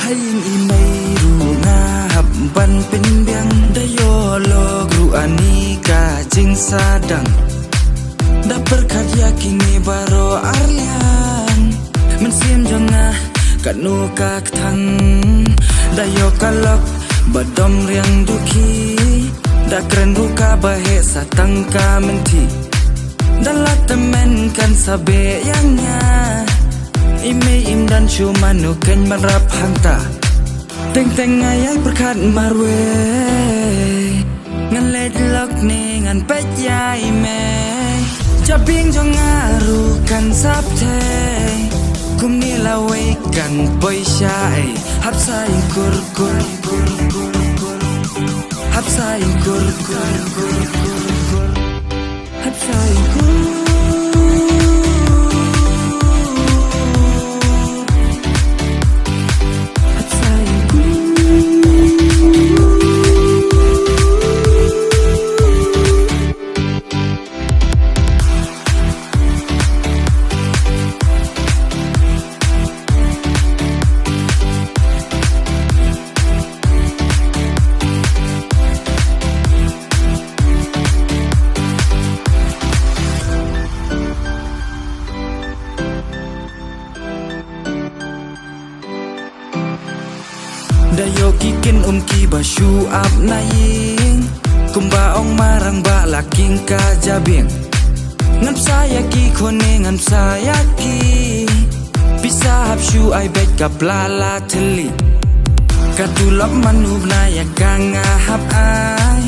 ให้ยิงอีไม่รู้งาหับบันเป็นเบียงได้โยโลกรู้อันนี้กาจิงซาดังได้berkat yakini baro arlian mensiam janga kanu kak thang da yo kalok badom riang duki da kren ruka bahe satang ka menti dalat temen kan sabe yangnya ime im dan cumanu ken marap hanta teng teng ayai berkat marwe ngan led lok ne ngan pet yai meจะบิงจงอารูกันซับเทคุมนี่ละไว้กันปอยชายฮับใส่กุรกุรฮับใส่กุรกุรฮับใส่กุรda yogi kin ki bashu ap naing kumba ong marang ba laking ka jabing ngam saya ki khone ngam saya ki bisa hap shu ai bet ka plala thli katulap manub na ya kanga hap ai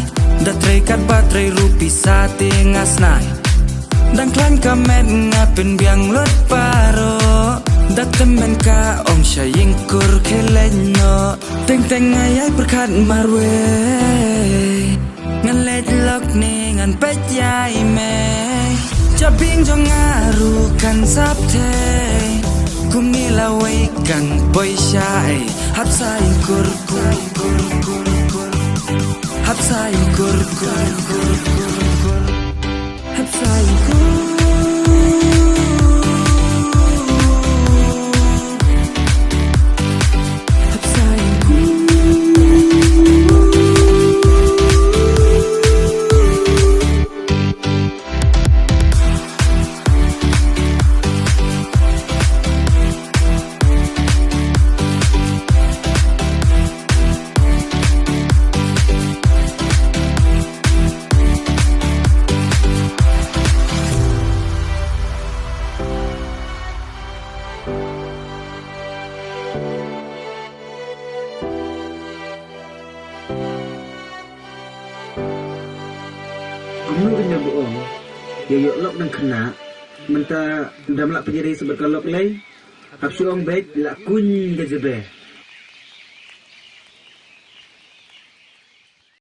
da tre kat ba tre rupi sate ngasnai dang klan ka met nga pen biang lot paro dat temen ka om syaying kur kelenyo teng teng ayai berkat marwe ngan led lok ne ngan pet yai me jabing jong aru kan sap te kum ni la wei kan poi syai hap sai kur hap sai kur hap sai kur kamu kena bohong ya yok lok nang kena menta ndam lak penjadi sebab kalok lei hapsu ong baik lak kun gajebe